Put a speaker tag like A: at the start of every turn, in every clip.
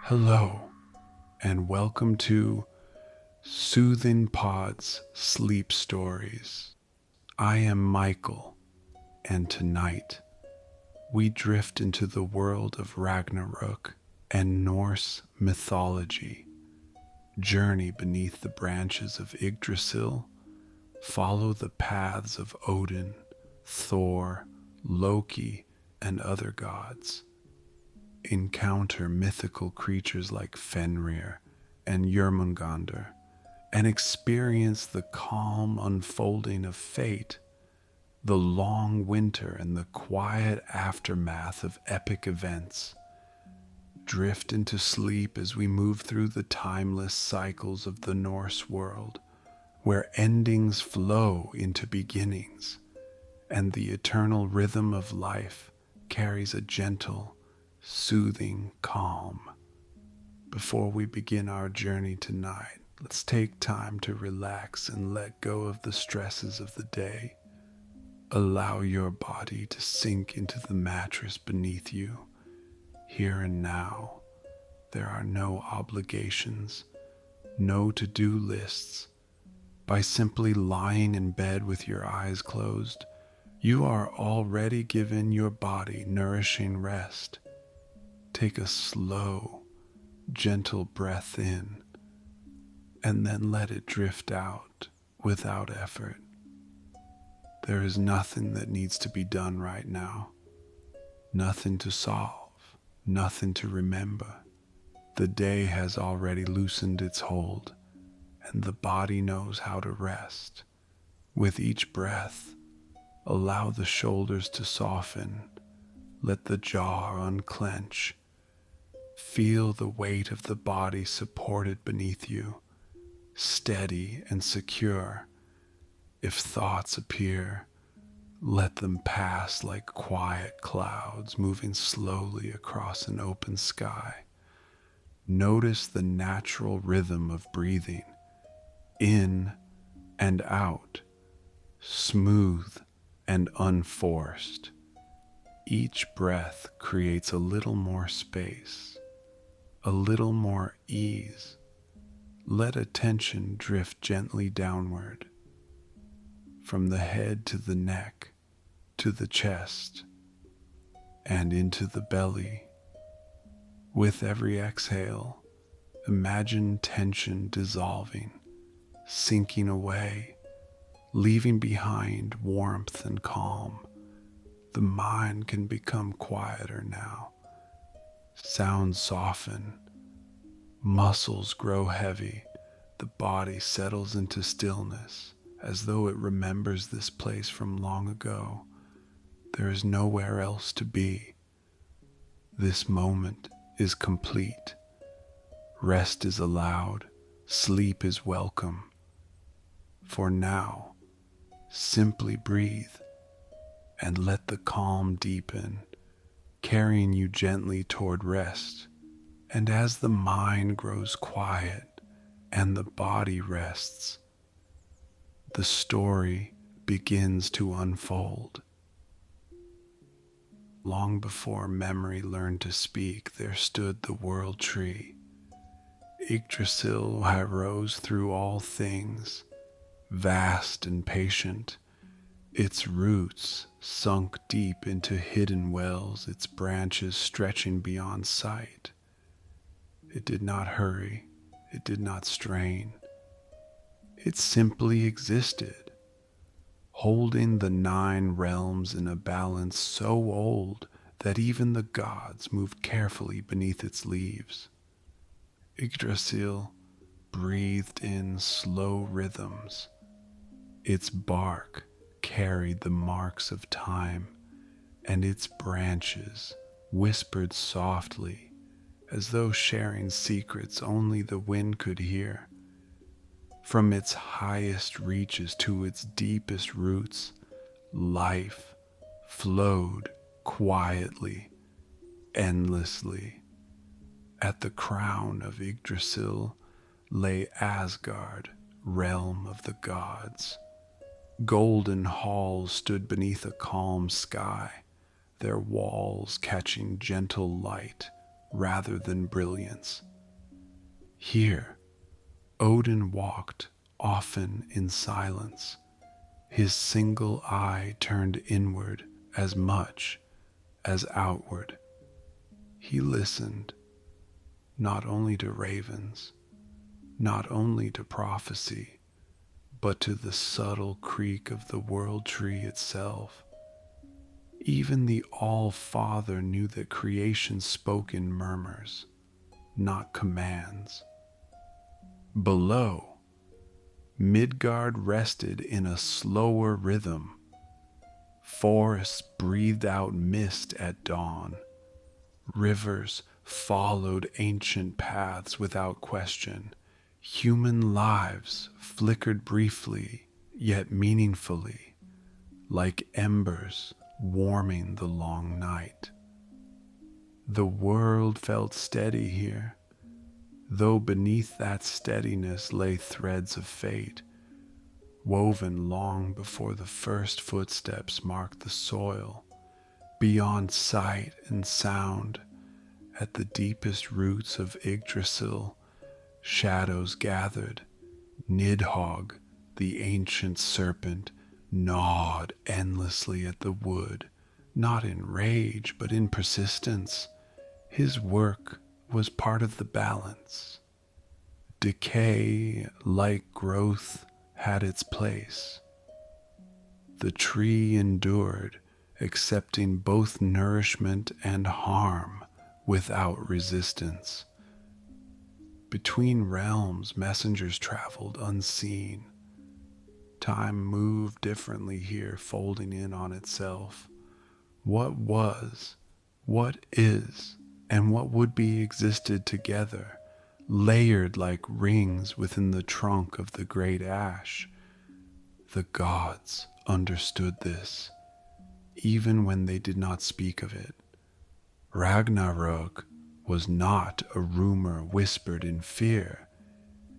A: Hello, and welcome to Soothing Pod's Sleep Stories. I am Michael, and tonight we drift into the world of Ragnarök and Norse mythology, journey beneath the branches of Yggdrasil, follow the paths of Odin, Thor, Loki, and other gods. Encounter mythical creatures like Fenrir and Jörmungandr, and experience the calm unfolding of fate, the long winter and the quiet aftermath of epic events. Drift into sleep as we move through the timeless cycles of the Norse world, where endings flow into beginnings, and the eternal rhythm of life carries a gentle, soothing calm. Before we begin our journey tonight, let's take time to relax and let go of the stresses of the day. Allow your body to sink into the mattress beneath you. Here and now, there are no obligations, no to-do lists. By simply lying in bed with your eyes closed, you are already giving your body nourishing rest. Take a slow, gentle breath in, and then let it drift out without effort. There is nothing that needs to be done right now, nothing to solve, nothing to remember. The day has already loosened its hold, and the body knows how to rest. With each breath, allow the shoulders to soften, let the jaw unclench. Feel the weight of the body supported beneath you, steady and secure. If thoughts appear, let them pass like quiet clouds moving slowly across an open sky. Notice the natural rhythm of breathing, in and out, smooth and unforced. Each breath creates a little more space, a little more ease. Let attention drift gently downward, from the head to the neck, to the chest, and into the belly. With every exhale, imagine tension dissolving, sinking away, leaving behind warmth and calm. The mind can become quieter now. Sounds soften, muscles grow heavy, the body settles into stillness as though it remembers this place from long ago. There is nowhere else to be. This moment is complete. Rest is allowed, sleep is welcome. For now, simply breathe and let the calm deepen, carrying you gently toward rest. And as the mind grows quiet and the body rests, the story begins to unfold. Long before memory learned to speak, there stood the world tree. Yggdrasil rose through all things, vast and patient. Its roots sunk deep into hidden wells, its branches stretching beyond sight. It did not hurry, it did not strain. It simply existed, holding the 9 realms in a balance so old that even the gods moved carefully beneath its leaves. Yggdrasil breathed in slow rhythms. Its bark carried the marks of time, and its branches whispered softly, as though sharing secrets only the wind could hear. From its highest reaches to its deepest roots, life flowed quietly, endlessly. At the crown of Yggdrasil lay Asgard, realm of the gods. Golden halls stood beneath a calm sky, their walls catching gentle light rather than brilliance. Here, Odin walked, often in silence, his single eye turned inward as much as outward. He listened, not only to ravens, not only to prophecy, but to the subtle creak of the world tree itself. Even the All-Father knew that creation spoke in murmurs, not commands. Below, Midgard rested in a slower rhythm. Forests breathed out mist at dawn. Rivers followed ancient paths without question. Human lives flickered briefly, yet meaningfully, like embers warming the long night. The world felt steady here, though beneath that steadiness lay threads of fate, woven long before the first footsteps marked the soil. Beyond sight and sound, at the deepest roots of Yggdrasil, shadows gathered. Nidhogg, the ancient serpent, gnawed endlessly at the wood, not in rage but in persistence. His work was part of the balance. Decay, like growth, had its place. The tree endured, accepting both nourishment and harm without resistance. Between realms, messengers traveled unseen. Time moved differently here, folding in on itself. What was, what is, and what would be existed together, layered like rings within the trunk of the great ash. The gods understood this, even when they did not speak of it. Ragnarök was not a rumor whispered in fear.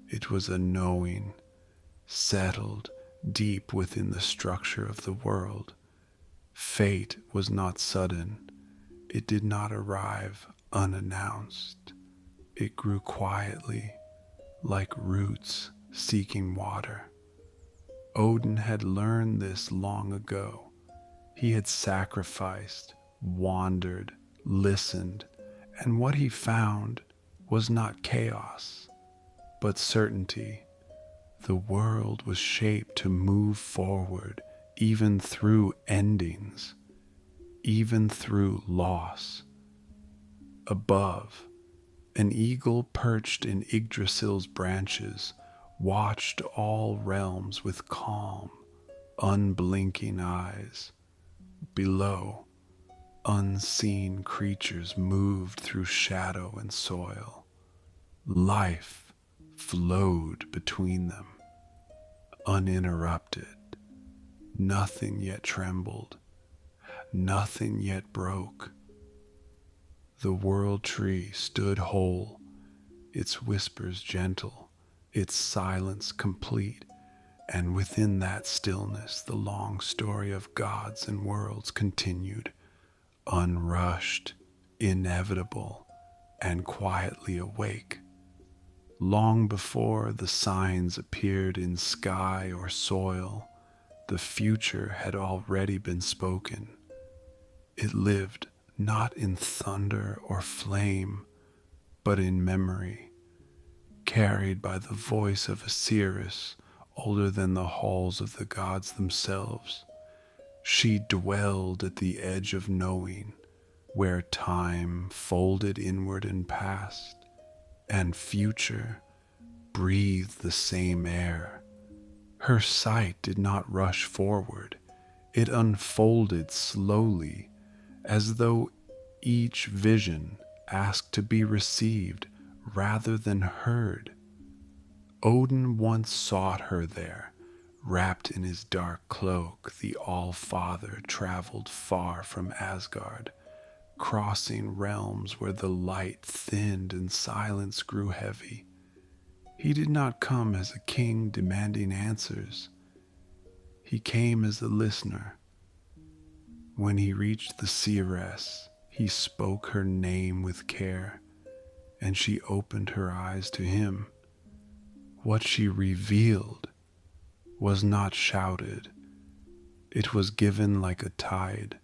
A: It was a knowing, settled deep within the structure of the world. Fate was not sudden. It did not arrive unannounced. It grew quietly, like roots seeking water. Odin had learned this long ago. He had sacrificed, wandered, listened, and what he found was not chaos, but certainty. The world was shaped to move forward, even through endings, even through loss. Above, an eagle perched in Yggdrasil's branches watched all realms with calm, unblinking eyes. Below, unseen creatures moved through shadow and soil. Life flowed between them, uninterrupted. Nothing yet trembled, nothing yet broke. The world tree stood whole, its whispers gentle, its silence complete, and within that stillness the long story of gods and worlds continued, unrushed, inevitable, and quietly awake. Long before the signs appeared in sky or soil, the future had already been spoken. It lived not in thunder or flame, but in memory, carried by the voice of Osiris, older than the halls of the gods themselves. She dwelled at the edge of knowing, where time folded inward and past, and future breathed the same air. Her sight did not rush forward. It unfolded slowly, as though each vision asked to be received rather than heard. Odin once sought her there. Wrapped in his dark cloak, the All-Father traveled far from Asgard, crossing realms where the light thinned and silence grew heavy. He did not come as a king demanding answers. He came as a listener. When he reached the seeress, he He spoke her name with care, and she opened her eyes to him. What she revealed was not shouted, it was given like a tide.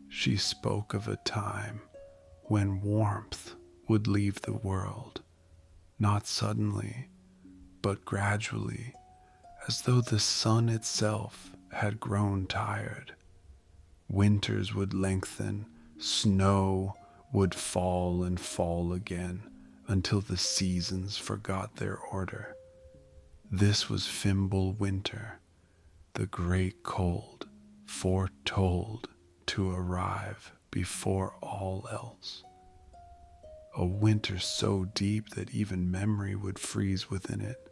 A: She spoke of a time when warmth would leave the world, not suddenly, but gradually, as though the sun itself had grown tired. Winters would lengthen, snow would fall and fall again until the seasons forgot their order. This was Fimbul winter, the great cold foretold to arrive before all else. A winter so deep that even memory would freeze within it.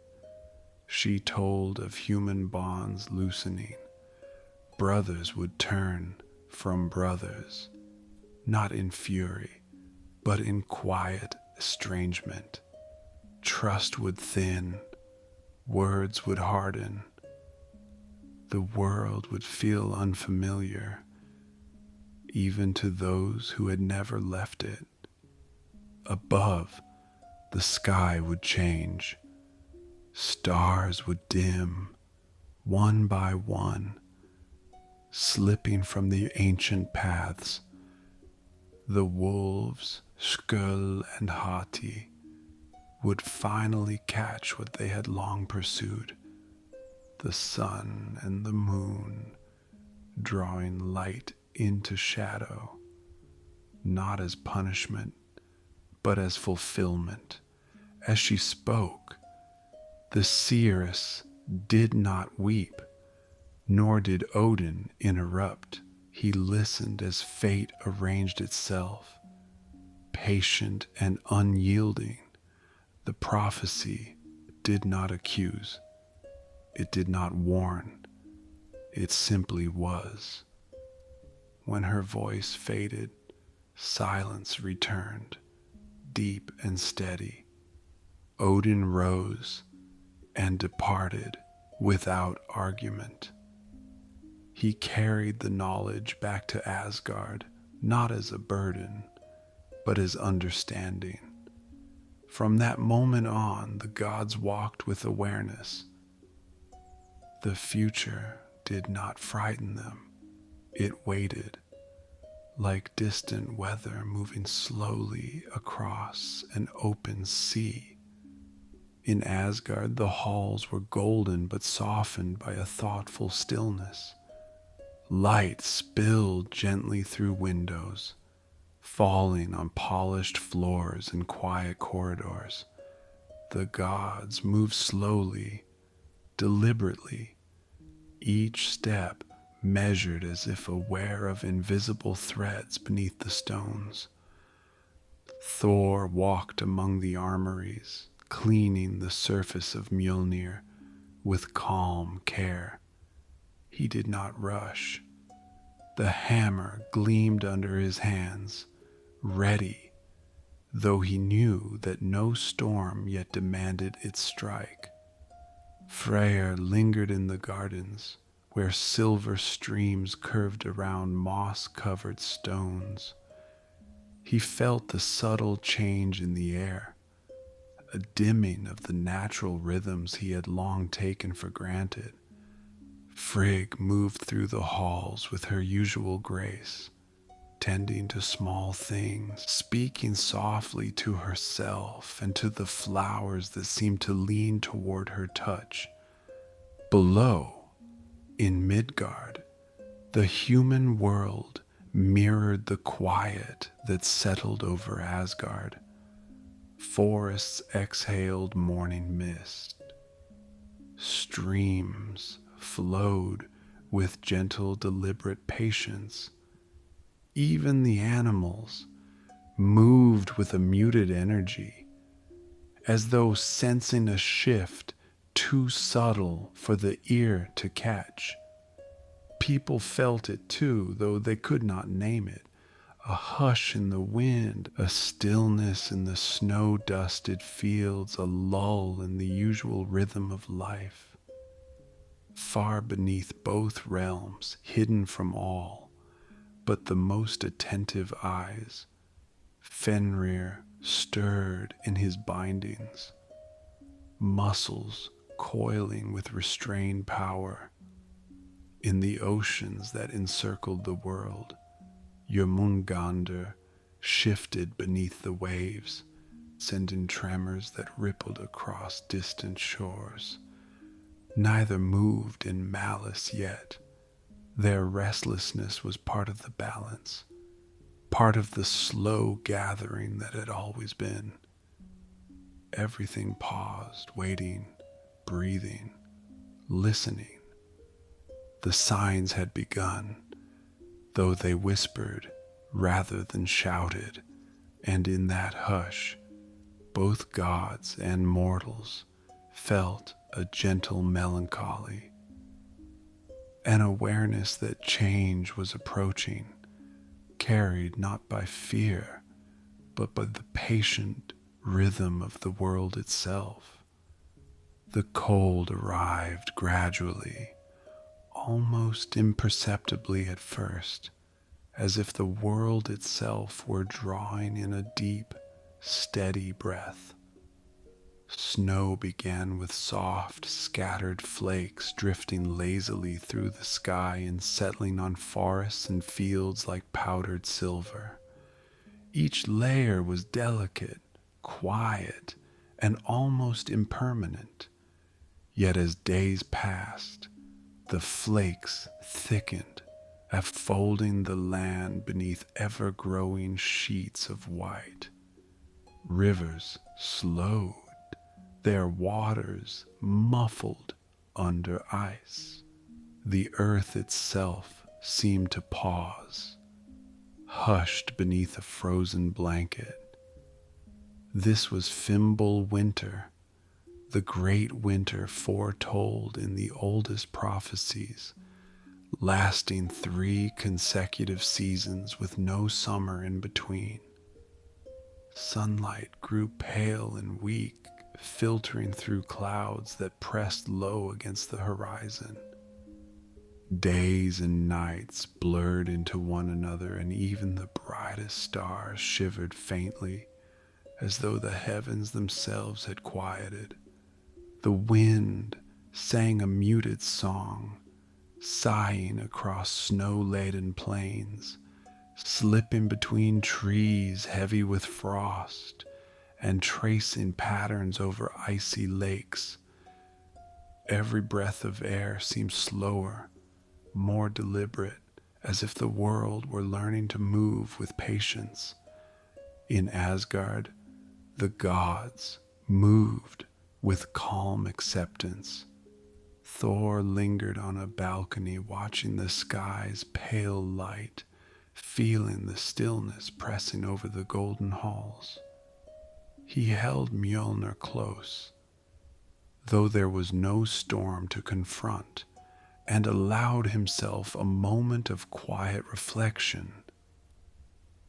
A: She told of human bonds loosening. Brothers would turn from brothers, not in fury, but in quiet estrangement. Trust would thin, words would harden. The world would feel unfamiliar, even to those who had never left it. Above, the sky would change. Stars would dim, one by one, slipping from the ancient paths. The wolves, Skull and Hati, would finally catch what they had long pursued, the sun and the moon drawing light into shadow, not as punishment, but as fulfillment. As she spoke, the seeress did not weep, nor did Odin interrupt. He listened as fate arranged itself, patient and unyielding. The prophecy did not accuse, it did not warn, it simply was. When her voice faded, silence returned, deep and steady. Odin rose and departed without argument. He carried the knowledge back to Asgard, not as a burden, but as understanding. From that moment on, the gods walked with awareness. The future did not frighten them. It waited, like distant weather moving slowly across an open sea. In Asgard, the halls were golden but softened by a thoughtful stillness. Light spilled gently through windows, falling on polished floors and quiet corridors. The gods moved slowly, deliberately, each step measured as if aware of invisible threads beneath the stones. Thor walked among the armories, cleaning the surface of Mjolnir with calm care. He did not rush. The hammer gleamed under his hands, ready, though he knew that no storm yet demanded its strike. Freyr lingered in the gardens, where silver streams curved around moss-covered stones. He felt the subtle change in the air, a dimming of the natural rhythms he had long taken for granted. Frigg moved through the halls with her usual grace, tending to small things, speaking softly to herself and to the flowers that seemed to lean toward her touch. Below, in Midgard, the human world mirrored the quiet that settled over Asgard. Forests exhaled morning mist. Streams flowed with gentle, deliberate patience. Even the animals moved with a muted energy, as though sensing a shift too subtle for the ear to catch. People felt it too, though they could not name it. A hush in the wind, a stillness in the snow-dusted fields, a lull in the usual rhythm of life. Far beneath both realms, hidden from all, but the most attentive eyes. Fenrir stirred in his bindings, muscles coiling with restrained power. In the oceans that encircled the world, Jörmungandr shifted beneath the waves, sending tremors that rippled across distant shores. Neither moved in malice yet. Their restlessness was part of the balance, part of the slow gathering that had always been. Everything paused, waiting, breathing, listening. The signs had begun, though they whispered rather than shouted, and in that hush, both gods and mortals felt a gentle melancholy, an awareness that change was approaching, carried not by fear, but by the patient rhythm of the world itself. The cold arrived gradually, almost imperceptibly at first, as if the world itself were drawing in a deep, steady breath. Snow began with soft, scattered flakes drifting lazily through the sky and settling on forests and fields like powdered silver. Each layer was delicate, quiet, and almost impermanent. Yet as days passed, the flakes thickened, enfolding the land beneath ever-growing sheets of white. Rivers slowed, their waters muffled under ice. The earth itself seemed to pause, hushed beneath a frozen blanket. This was Fimbul winter, the great winter foretold in the oldest prophecies, lasting 3 consecutive seasons with no summer in between. Sunlight grew pale and weak, filtering through clouds that pressed low against the horizon. Days and nights blurred into one another, and even the brightest stars shivered faintly, as though the heavens themselves had quieted. The wind sang a muted song, sighing across snow-laden plains, slipping between trees heavy with frost, and tracing patterns over icy lakes. Every breath of air seemed slower, more deliberate, as if the world were learning to move with patience. In Asgard, the gods moved with calm acceptance. Thor lingered on a balcony watching the sky's pale light, feeling the stillness pressing over the golden halls. He held Mjolnir close, though there was no storm to confront, and allowed himself a moment of quiet reflection.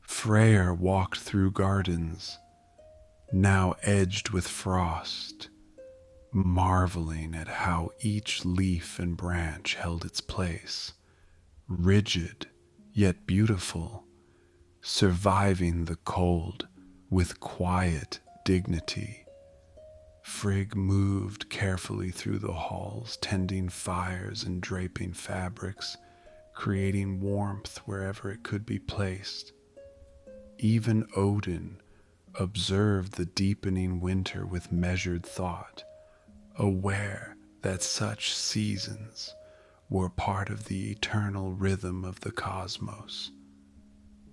A: Freyr walked through gardens, now edged with frost, marveling at how each leaf and branch held its place, rigid yet beautiful, surviving the cold with quiet dignity. Frigg moved carefully through the halls, tending fires and draping fabrics, creating warmth wherever it could be placed. Even Odin observed the deepening winter with measured thought, aware that such seasons were part of the eternal rhythm of the cosmos,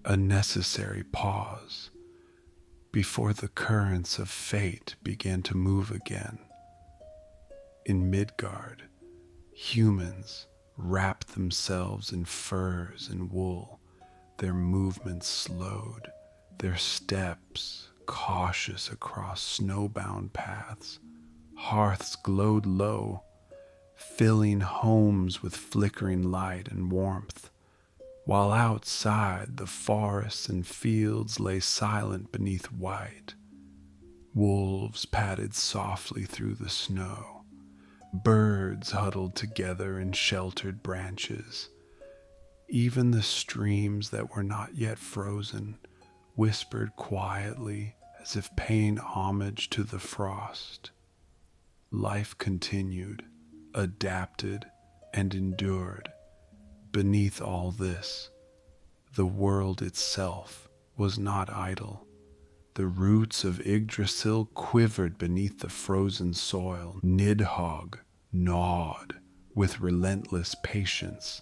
A: a necessary pause before the currents of fate began to move again. In Midgard, humans wrapped themselves in furs and wool, their movements slowed, their steps cautious across snowbound paths. Hearths glowed low, filling homes with flickering light and warmth, while outside the forests and fields lay silent beneath white. Wolves padded softly through the snow. Birds huddled together in sheltered branches. Even the streams that were not yet frozen whispered quietly as if paying homage to the frost. Life continued, adapted, and endured. Beneath all this, the world itself was not idle. The roots of Yggdrasil quivered beneath the frozen soil. Nidhogg gnawed with relentless patience,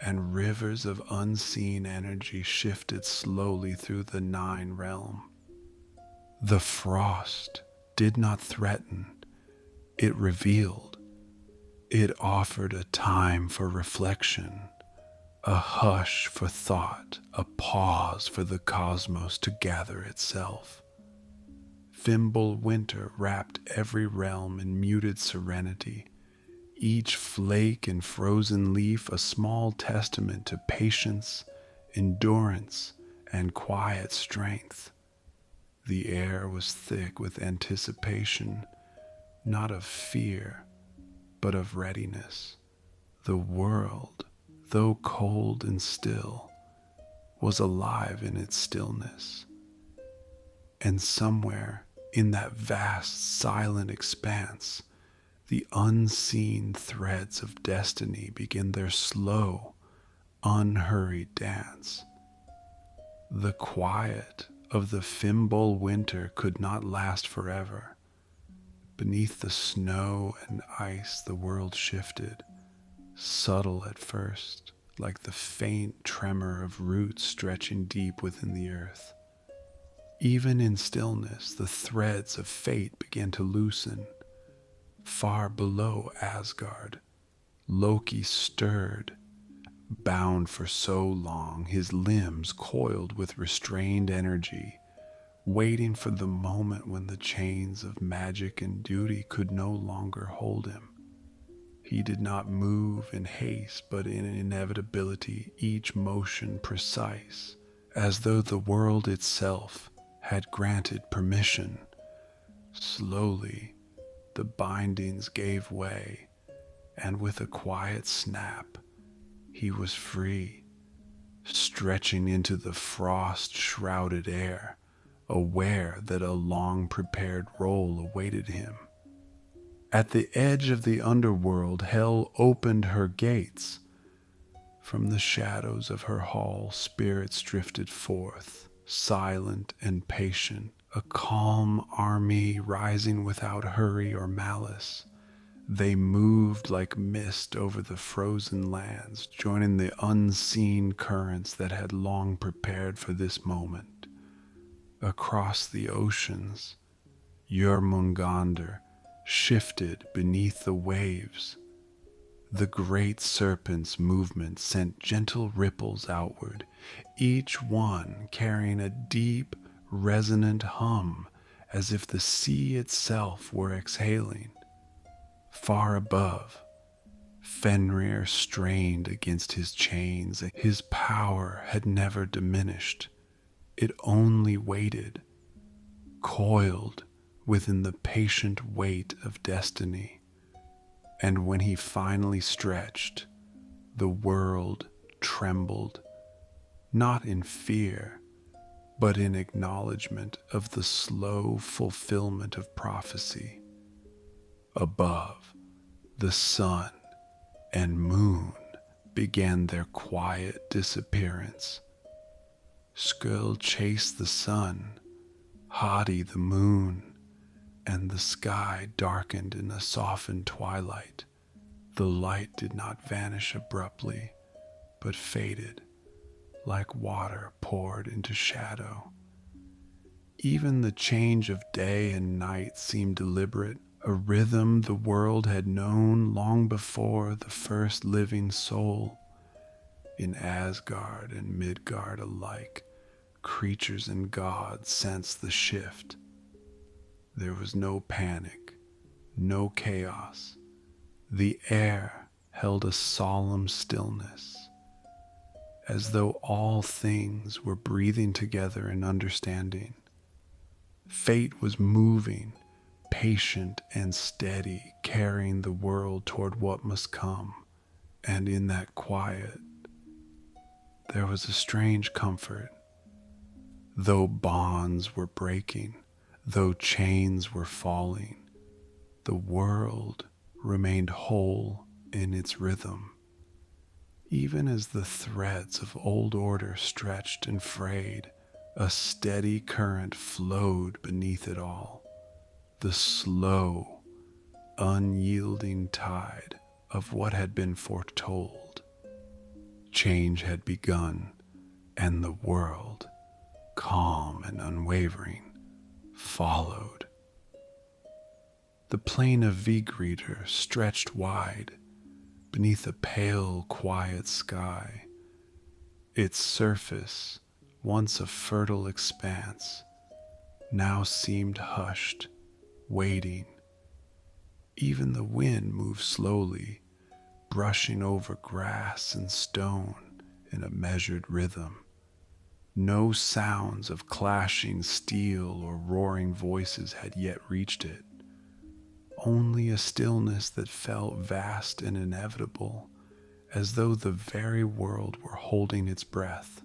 A: and rivers of unseen energy shifted slowly through the nine realm. The frost did not threaten, it revealed. It offered a time for reflection, a hush for thought, a pause for the cosmos to gather itself. Fimbul winter wrapped every realm in muted serenity, each flake and frozen leaf a small testament to patience, endurance, and quiet strength. The air was thick with anticipation, not of fear, but of readiness. The world, though cold and still, was alive in its stillness. And somewhere in that vast, silent expanse, the unseen threads of destiny begin their slow, unhurried dance. The quiet of the Fimbul winter could not last forever. Beneath the snow and ice the world shifted, subtle at first, like the faint tremor of roots stretching deep within the earth. Even in stillness, the threads of fate began to loosen. Far below Asgard, Loki stirred, bound for so long, his limbs coiled with restrained energy, waiting for the moment when the chains of magic and duty could no longer hold him. He did not move in haste, but in inevitability, each motion precise, as though the world itself had granted permission. Slowly, the bindings gave way, and with a quiet snap, he was free, stretching into the frost-shrouded air, aware that a long-prepared role awaited him. At the edge of the underworld, Hell opened her gates. From the shadows of her hall, spirits drifted forth, silent and patient, a calm army rising without hurry or malice. They moved like mist over the frozen lands, joining the unseen currents that had long prepared for this moment. Across the oceans, Jörmungandr shifted beneath the waves. The great serpent's movement sent gentle ripples outward, each one carrying a deep, resonant hum, as if the sea itself were exhaling. Far above, Fenrir strained against his chains. His power had never diminished. It only waited, coiled within the patient weight of destiny. And when he finally stretched, the world trembled, not in fear, but in acknowledgement of the slow fulfillment of prophecy. Above, the sun and moon began their quiet disappearance. Skuld chased the sun, Hati the moon, and the sky darkened in a softened twilight. The light did not vanish abruptly, but faded, like water poured into shadow. Even the change of day and night seemed deliberate, a rhythm the world had known long before the first living soul. In Asgard and Midgard alike, creatures and gods sensed the shift. There was no panic, no chaos. The air held a solemn stillness, as though all things were breathing together in understanding. Fate was moving, patient and steady, carrying the world toward what must come. And in that quiet, there was a strange comfort. Though bonds were breaking, though chains were falling, the world remained whole in its rhythm. Even as the threads of old order stretched and frayed, a steady current flowed beneath it all, the slow, unyielding tide of what had been foretold. Change had begun, and the world, calm and unwavering, followed. The plain of Vigridr stretched wide beneath a pale, quiet sky. Its surface, once a fertile expanse, now seemed hushed, waiting. Even the wind moved slowly, brushing over grass and stone in a measured rhythm. No sounds of clashing steel or roaring voices had yet reached it. Only a stillness that felt vast and inevitable, as though the very world were holding its breath.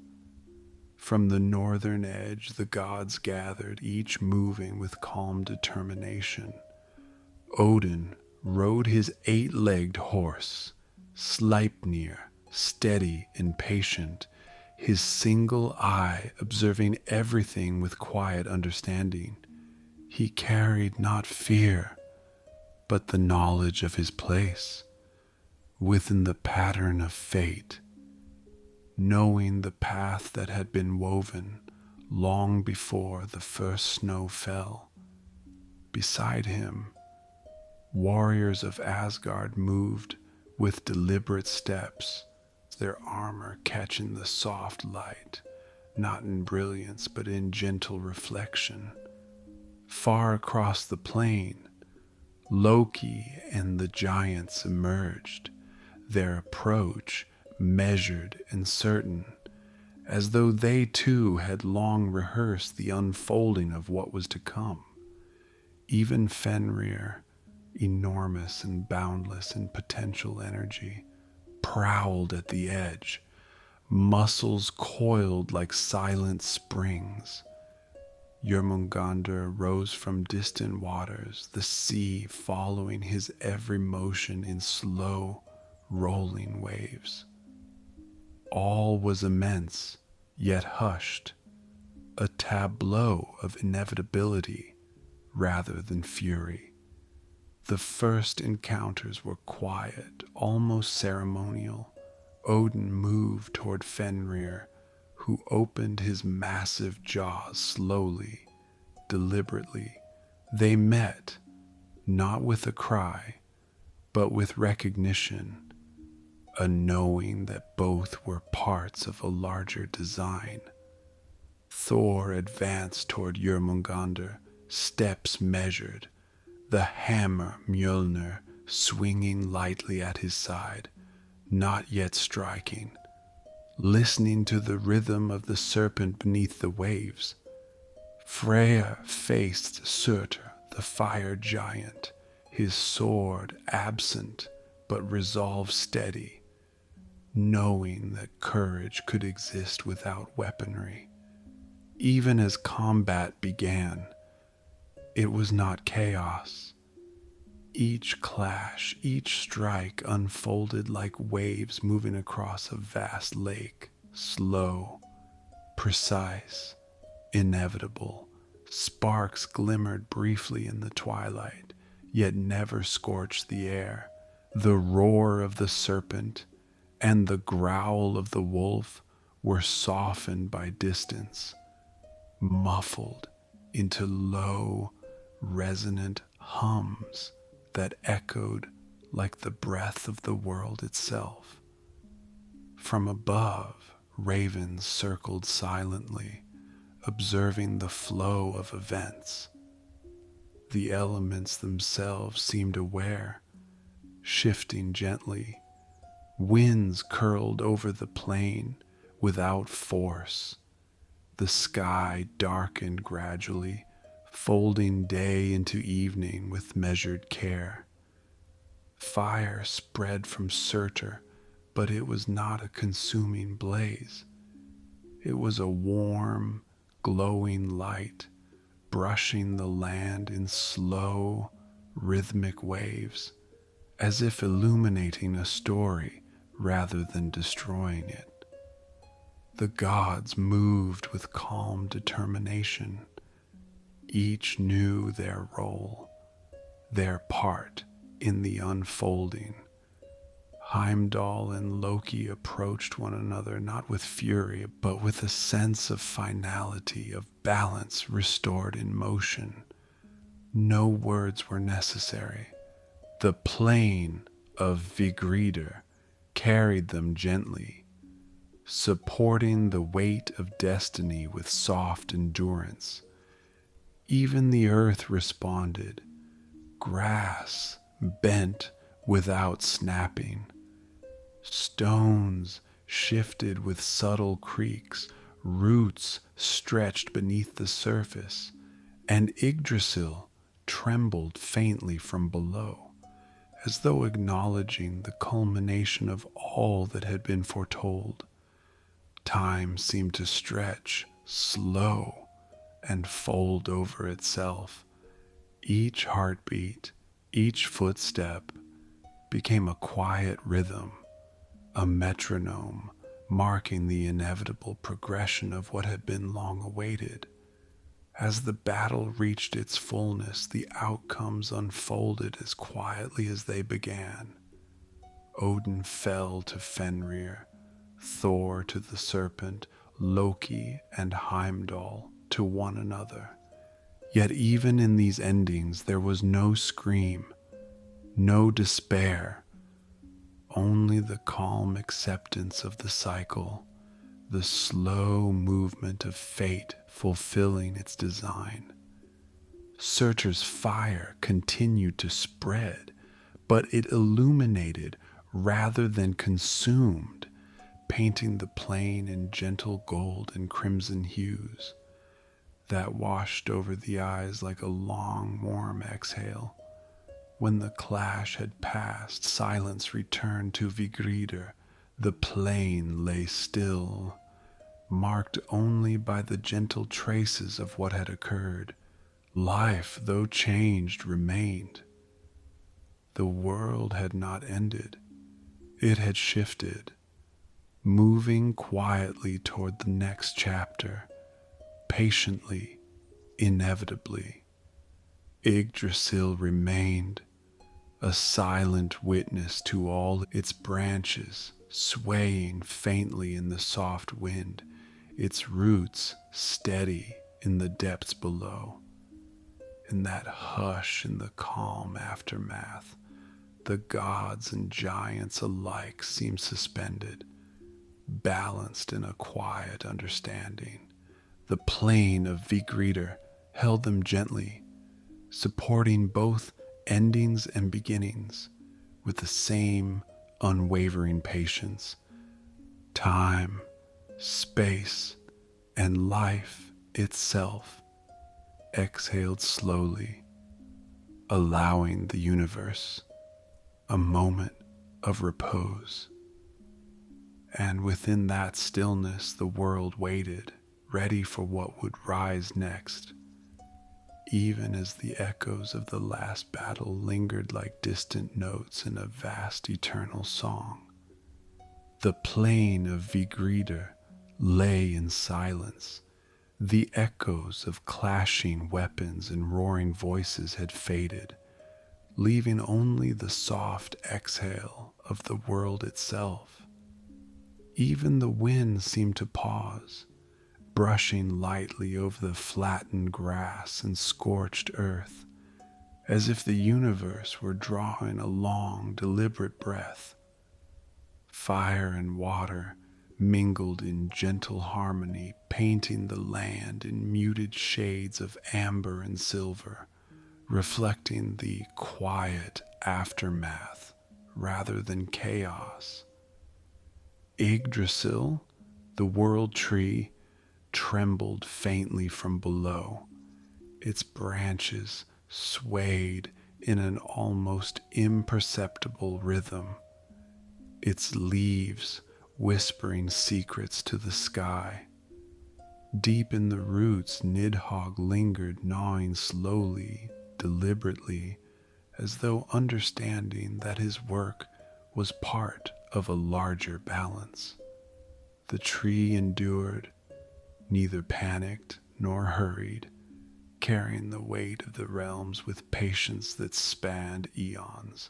A: From the northern edge the gods gathered, each moving with calm determination. Odin rode his 8-legged horse, Sleipnir steady and patient, his single eye observing everything with quiet understanding. He carried not fear, but the knowledge of his place within the pattern of fate, knowing the path that had been woven long before the first snow fell. Beside him, warriors of Asgard moved with deliberate steps, their armor catching the soft light, not in brilliance but in gentle reflection. Far across the plain, Loki and the giants emerged, their approach measured and certain, as though they too had long rehearsed the unfolding of what was to come. Even Fenrir, enormous and boundless in potential energy, prowled at the edge, muscles coiled like silent springs. Jörmungandr rose from distant waters, the sea following his every motion in slow, rolling waves. All was immense, yet hushed, a tableau of inevitability rather than fury. The first encounters were quiet, almost ceremonial. Odin moved toward Fenrir, who opened his massive jaws slowly, deliberately. They met, not with a cry, but with recognition, a knowing that both were parts of a larger design. Thor advanced toward Jörmungandr, steps measured, the hammer Mjolnir swinging lightly at his side, not yet striking. Listening to the rhythm of the serpent beneath the waves, Freya faced Surtur, the fire giant, his sword absent but resolve steady, knowing that courage could exist without weaponry. Even as combat began, it was not chaos. Each clash, each strike unfolded like waves moving across a vast lake, slow, precise, inevitable. Sparks glimmered briefly in the twilight, yet never scorched the air. The roar of the serpent and the growl of the wolf were softened by distance, muffled into low, resonant hums that echoed like the breath of the world itself. From above, ravens circled silently, observing the flow of events. The elements themselves seemed aware, shifting gently. Winds curled over the plain without force. The sky darkened gradually, folding day into evening with measured care. Fire spread from Surtur, but it was not a consuming blaze. It was a warm, glowing light, brushing the land in slow, rhythmic waves, as if illuminating a story rather than destroying it. The gods moved with calm determination. Each knew their role, their part in the unfolding. Heimdall and Loki approached one another not with fury, but with a sense of finality, of balance restored in motion. No words were necessary. The plane of Vigridr carried them gently, supporting the weight of destiny with soft endurance. Even the earth responded. Grass bent without snapping. Stones shifted with subtle creaks, roots stretched beneath the surface, and Yggdrasil trembled faintly from below, as though acknowledging the culmination of all that had been foretold. Time seemed to stretch, slow, and fold over itself. Each heartbeat, each footstep became a quiet rhythm, a metronome marking the inevitable progression of what had been long awaited. As the battle reached its fullness, the outcomes unfolded as quietly as they began. Odin fell to Fenrir, Thor to the serpent, Loki and Heimdall to one another. Yet even in these endings there was no scream, no despair, only the calm acceptance of the cycle, the slow movement of fate fulfilling its design. Surtur's fire continued to spread, but it illuminated rather than consumed, painting the plain in gentle gold and crimson hues that washed over the eyes like a long, warm exhale. When the clash had passed, silence returned to Vigridr. The plain lay still, marked only by the gentle traces of what had occurred. Life, though changed, remained. The world had not ended. It had shifted, moving quietly toward the next chapter, patiently, inevitably. Yggdrasil remained, a silent witness to all its branches swaying faintly in the soft wind, its roots steady in the depths below. In that hush, in the calm aftermath, the gods and giants alike seemed suspended, balanced in a quiet understanding. The plane of Vigridr held them gently, supporting both endings and beginnings with the same unwavering patience. Time, space, and life itself exhaled slowly, allowing the universe a moment of repose. And within that stillness, the world waited, ready for what would rise next. Even as the echoes of the last battle lingered like distant notes in a vast eternal song, the plain of Vigridr lay in silence. The echoes of clashing weapons and roaring voices had faded, leaving only the soft exhale of the world itself. Even the wind seemed to pause, brushing lightly over the flattened grass and scorched earth, as if the universe were drawing a long, deliberate breath. Fire and water mingled in gentle harmony, painting the land in muted shades of amber and silver, reflecting the quiet aftermath rather than chaos. Yggdrasil, the world tree, trembled faintly from below. Its branches swayed in an almost imperceptible rhythm. its leaves whispering secrets to the sky. Deep in the roots, Nidhogg lingered, gnawing slowly, deliberately, as though understanding that his work was part of a larger balance. The tree endured, neither panicked nor hurried, carrying the weight of the realms with patience that spanned eons.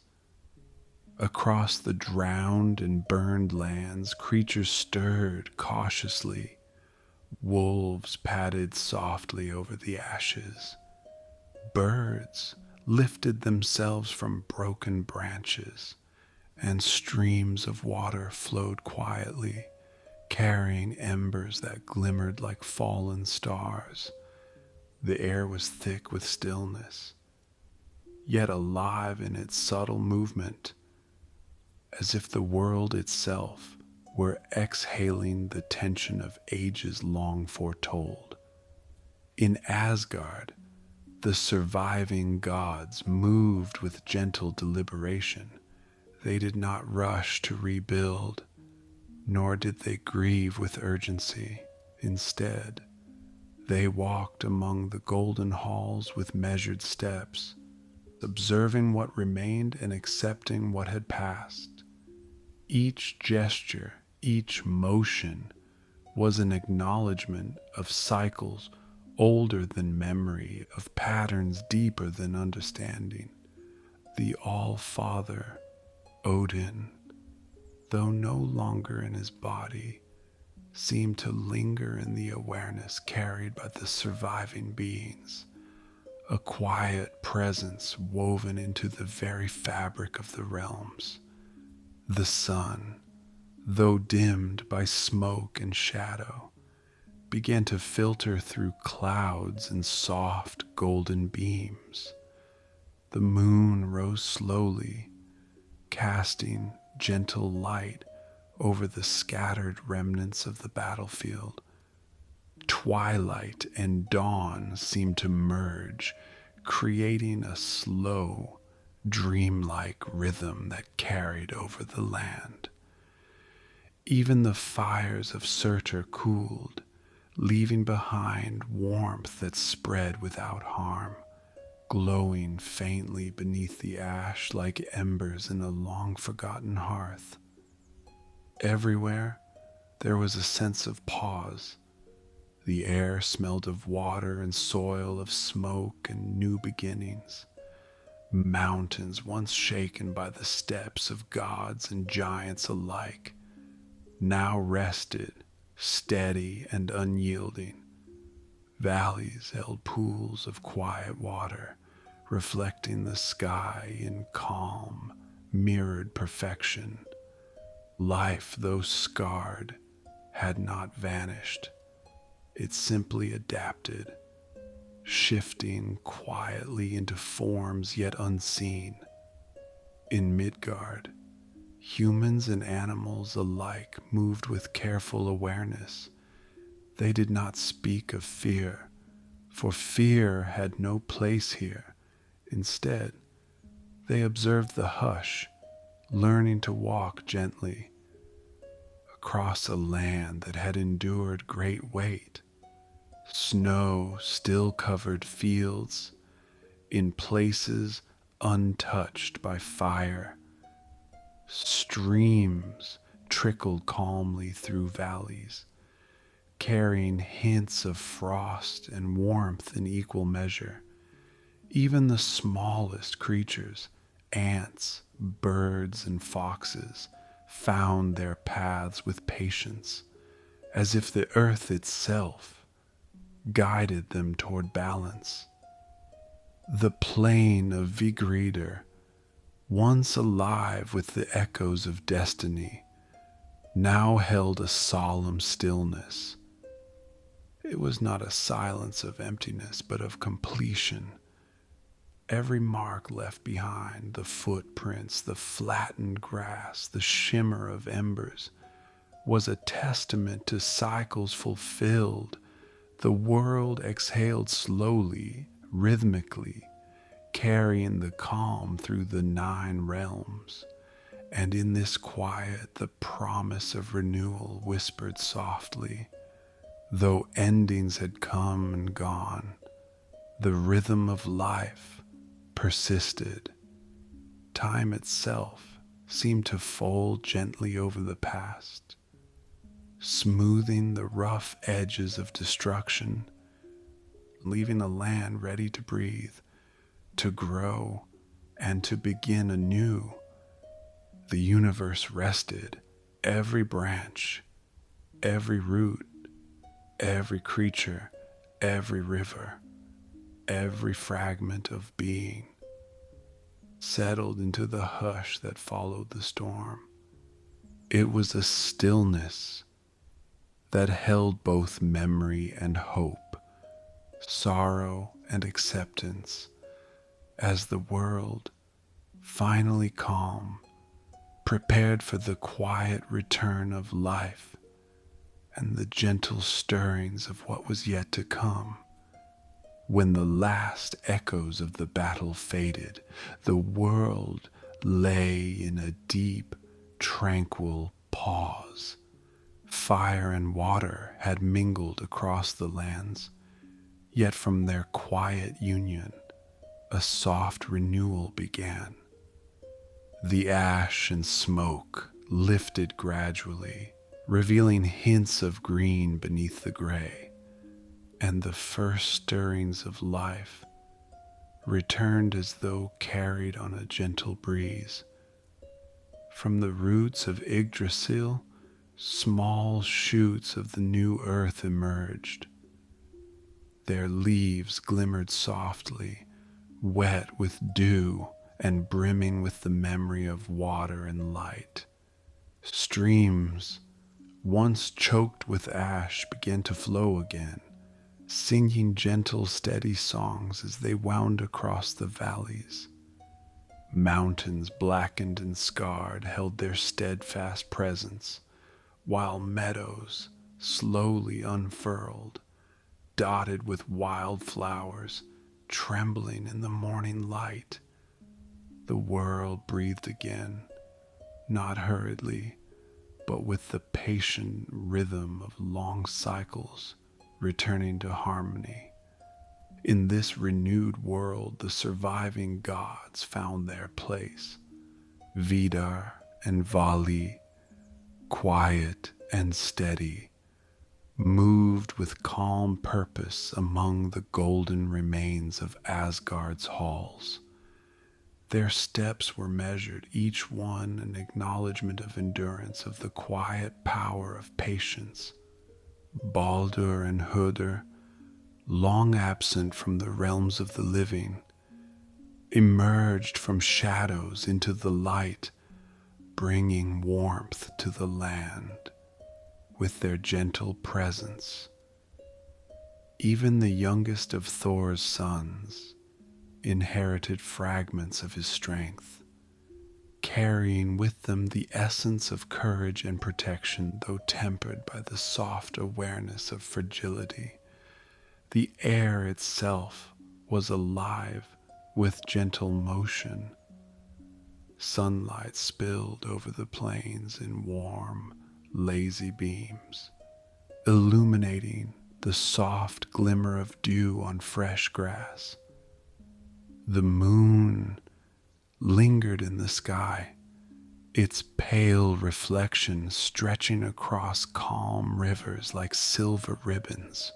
A: Across the drowned and burned lands, creatures stirred cautiously. Wolves padded softly over the ashes. Birds lifted themselves from broken branches, and streams of water flowed quietly, carrying embers that glimmered like fallen stars. The air was thick with stillness, yet alive in its subtle movement, as if the world itself were exhaling the tension of ages long foretold. In Asgard, the surviving gods moved with gentle deliberation. They did not rush to rebuild, nor did they grieve with urgency. Instead, they walked among the golden halls with measured steps, observing what remained and accepting what had passed. Each gesture, each motion was an acknowledgement of cycles older than memory, of patterns deeper than understanding. The All-Father, Odin, though no longer in his body, seemed to linger in the awareness carried by the surviving beings, a quiet presence woven into the very fabric of the realms. The sun, though dimmed by smoke and shadow, began to filter through clouds and soft golden beams. The moon rose slowly, casting gentle light over the scattered remnants of the battlefield. Twilight and dawn seemed to merge, creating a slow, dreamlike rhythm that carried over the land. Even the fires of Surtur cooled, leaving behind warmth that spread without harm, glowing faintly beneath the ash like embers in a long-forgotten hearth. Everywhere there was a sense of pause. The air smelled of water and soil, of smoke and new beginnings. Mountains, once shaken by the steps of gods and giants alike, now rested, steady and unyielding. Valleys held pools of quiet water, reflecting the sky in calm, mirrored perfection. Life, though scarred, had not vanished. It simply adapted, shifting quietly into forms yet unseen. In Midgard, humans and animals alike moved with careful awareness. They did not speak of fear, for fear had no place here. Instead, they observed the hush, learning to walk gently across a land that had endured great weight. Snow still covered fields, in places untouched by fire. Streams trickled calmly through valleys, carrying hints of frost and warmth in equal measure. Even the smallest creatures, ants, birds, and foxes, found their paths with patience, as if the earth itself guided them toward balance. The plain of Vigridr, once alive with the echoes of destiny, now held a solemn stillness. It was not a silence of emptiness, but of completion. Every mark left behind, the footprints, the flattened grass, the shimmer of embers, was a testament to cycles fulfilled. The world exhaled slowly, rhythmically, carrying the calm through the 9 realms. And in this quiet, the promise of renewal whispered softly. Though endings had come and gone, the rhythm of life persisted. Time itself seemed to fold gently over the past, smoothing the rough edges of destruction, leaving a land ready to breathe, to grow, and to begin anew. The universe rested, every branch, every root, every creature, every river, every fragment of being settled into the hush that followed the storm. It was a stillness that held both memory and hope, sorrow and acceptance, as the world, finally calm, prepared for the quiet return of life and the gentle stirrings of what was yet to come. When the last echoes of the battle faded, the world lay in a deep, tranquil pause. Fire and water had mingled across the lands, yet from their quiet union, a soft renewal began. The ash and smoke lifted gradually, revealing hints of green beneath the gray, and the first stirrings of life returned as though carried on a gentle breeze. From the roots of Yggdrasil, small shoots of the new earth emerged. Their leaves glimmered softly, wet with dew and brimming with the memory of water and light. Streams, once choked with ash, began to flow again, singing gentle, steady songs as they wound across the valleys. Mountains, blackened and scarred, held their steadfast presence, while meadows slowly unfurled, dotted with wild flowers, trembling in the morning light. The world breathed again, not hurriedly, but with the patient rhythm of long cycles returning to harmony. In this renewed world, the surviving gods found their place. Vidar and Vali, quiet and steady, moved with calm purpose among the golden remains of Asgard's halls. Their steps were measured, each one an acknowledgement of endurance, of the quiet power of patience. Baldur and Hödur, long absent from the realms of the living, emerged from shadows into the light, bringing warmth to the land with their gentle presence. Even the youngest of Thor's sons inherited fragments of his strength, carrying with them the essence of courage and protection, though tempered by the soft awareness of fragility. The air itself was alive with gentle motion. Sunlight spilled over the plains in warm, lazy beams, illuminating the soft glimmer of dew on fresh grass. The moon lingered in the sky, its pale reflection stretching across calm rivers like silver ribbons.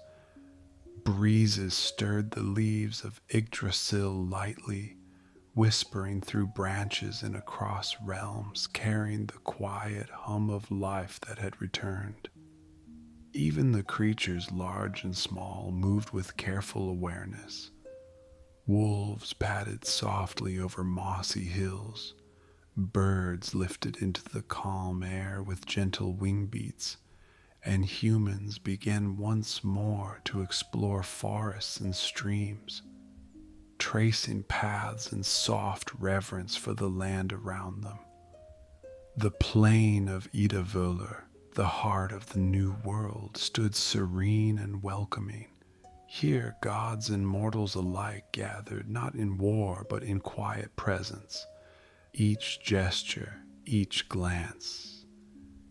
A: Breezes stirred the leaves of Yggdrasil lightly, whispering through branches and across realms, carrying the quiet hum of life that had returned. Even the creatures, large and small, moved with careful awareness. Wolves padded softly over mossy hills. Birds lifted into the calm air with gentle wing beats, and humans began once more to explore forests and streams, tracing paths in soft reverence for the land around them. The plain of Idavöllr, the heart of the new world, stood serene and welcoming. Here gods and mortals alike gathered, not in war but in quiet presence, each gesture Each glance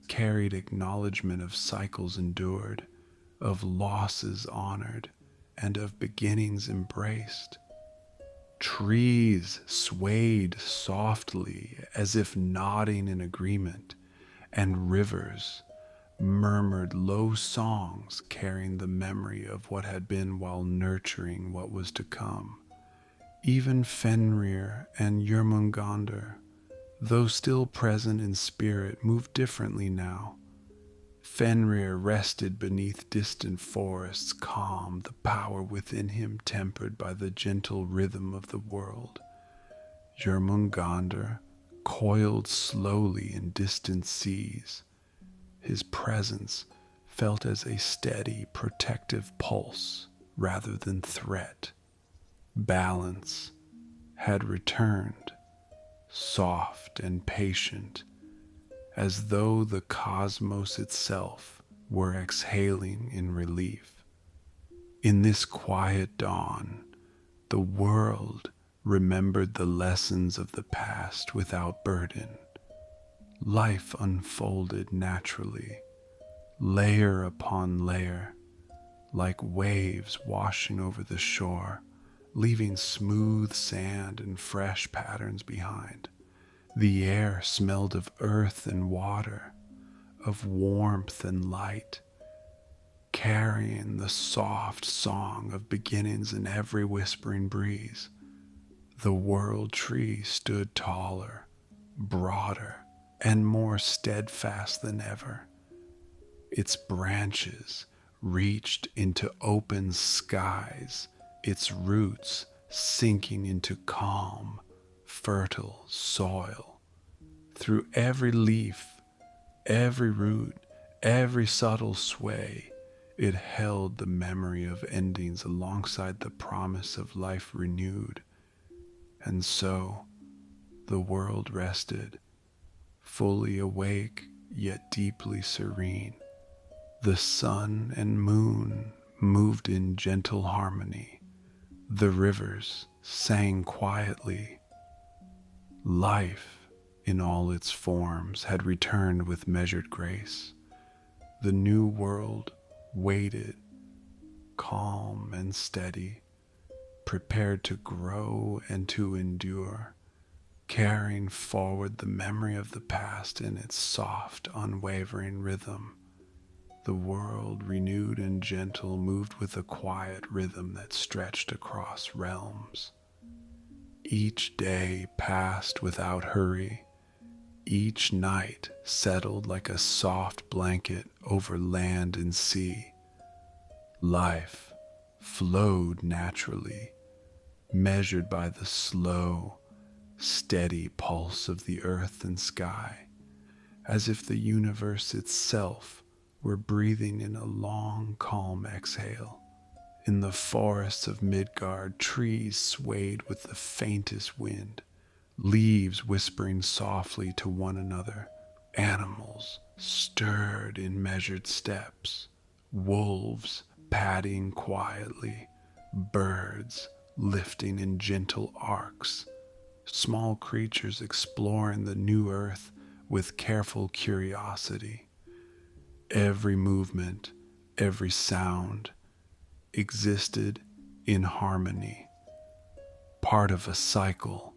A: carried acknowledgement of cycles endured, of losses honored, and of beginnings embraced. Trees swayed softly as if nodding in agreement, and rivers murmured low songs carrying the memory of what had been while nurturing what was to come. Even Fenrir and Jörmungandr, though still present in spirit, moved differently now. Fenrir rested beneath distant forests, calm, the power within him tempered by the gentle rhythm of the world. Jörmungandr coiled slowly in distant seas, his presence felt as a steady, protective pulse rather than threat. Balance had returned, soft and patient, as though the cosmos itself were exhaling in relief. In this quiet dawn, the world remembered the lessons of the past without burden. Life unfolded naturally, layer upon layer, like waves washing over the shore, leaving smooth sand and fresh patterns behind. The air smelled of earth and water, of warmth and light, carrying the soft song of beginnings in every whispering breeze. The world tree stood taller, broader, and more steadfast than ever. Its branches reached into open skies, its roots sinking into calm, fertile soil. Through every leaf, every root, every subtle sway, it held the memory of endings alongside the promise of life renewed. And so the world rested, fully awake yet deeply serene. The sun and moon moved in gentle harmony. The rivers sang quietly. Life, in all its forms, had returned with measured grace. The new world waited, calm and steady, prepared to grow and to endure, carrying forward the memory of the past in its soft, unwavering rhythm. The world, renewed and gentle, moved with a quiet rhythm that stretched across realms. Each day passed without hurry. Each night settled like a soft blanket over land and sea. Life flowed naturally, measured by the slow, steady pulse of the earth and sky, as if the universe itself were breathing in a long, calm exhale. In the forests of Midgard, trees swayed with the faintest wind, leaves whispering softly to one another. Animals stirred in measured steps, wolves padding quietly, birds lifting in gentle arcs, small creatures exploring the new earth with careful curiosity. Every movement, every sound existed in harmony, part of a cycle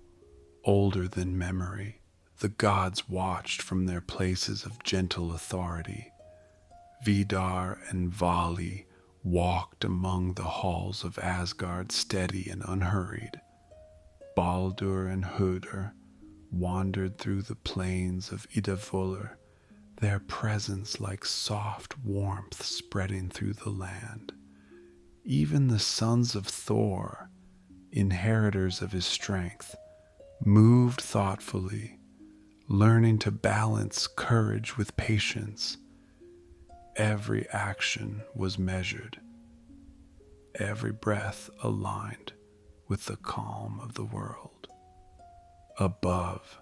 A: older than memory. The gods watched from their places of gentle authority. Vidar and Vali walked among the halls of Asgard steady and unhurried. Baldur and Hödur wandered through the plains of Idavulur, their presence like soft warmth spreading through the land. Even the sons of Thor, inheritors of his strength, moved thoughtfully, learning to balance courage with patience. Every action was measured, every breath aligned with the calm of the world. Above,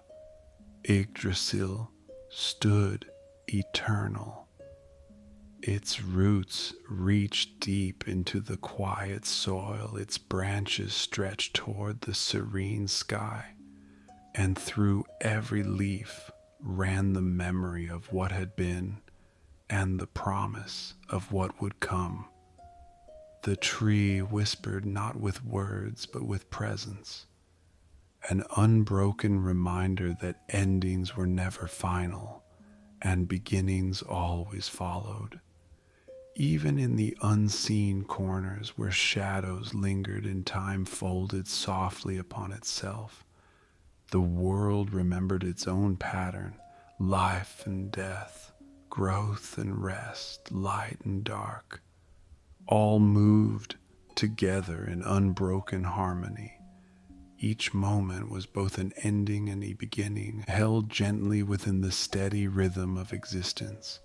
A: Yggdrasil stood eternal. Its roots reached deep into the quiet soil, its branches stretched toward the serene sky, and through every leaf ran the memory of what had been and the promise of what would come. The tree whispered not with words but with presence, an unbroken reminder that endings were never final and beginnings always followed. Even in the unseen corners where shadows lingered and time folded softly upon itself, the world remembered its own pattern: life and death, growth and rest, light and dark, all moved together in unbroken harmony. Each moment was both an ending and a beginning, held gently within the steady rhythm of existence.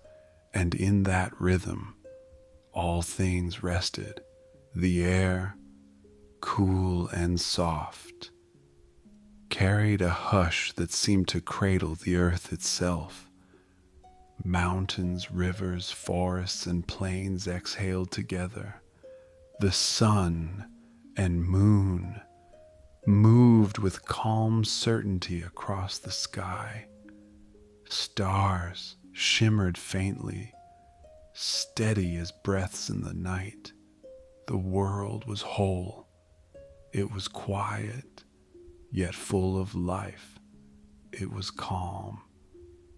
A: And in that rhythm, all things rested. The air, cool and soft, carried a hush that seemed to cradle the earth itself. Mountains, rivers, forests, and plains exhaled together. The sun and moon moved with calm certainty across the sky. Stars shimmered faintly, steady as breaths in the night. The world was whole. It was quiet, yet full of life. It was calm,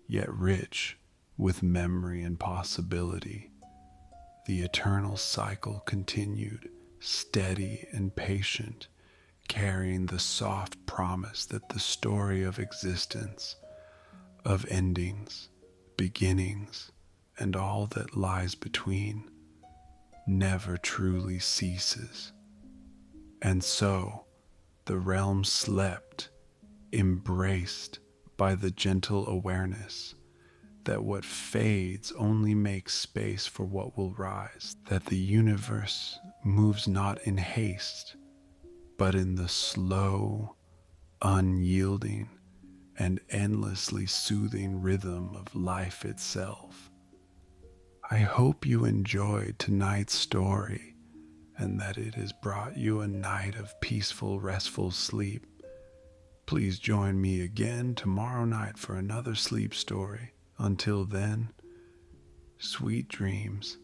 A: yet rich with memory and possibility. The eternal cycle continued, steady and patient, carrying the soft promise that the story of existence, of endings, beginnings, and all that lies between, never truly ceases. And so the realm slept, embraced by the gentle awareness that what fades only makes space for what will rise, that the universe moves not in haste, but in the slow, unyielding, and endlessly soothing rhythm of life itself. I hope you enjoyed tonight's story and that it has brought you a night of peaceful, restful sleep. Please join me again tomorrow night for another sleep story. Until then, sweet dreams.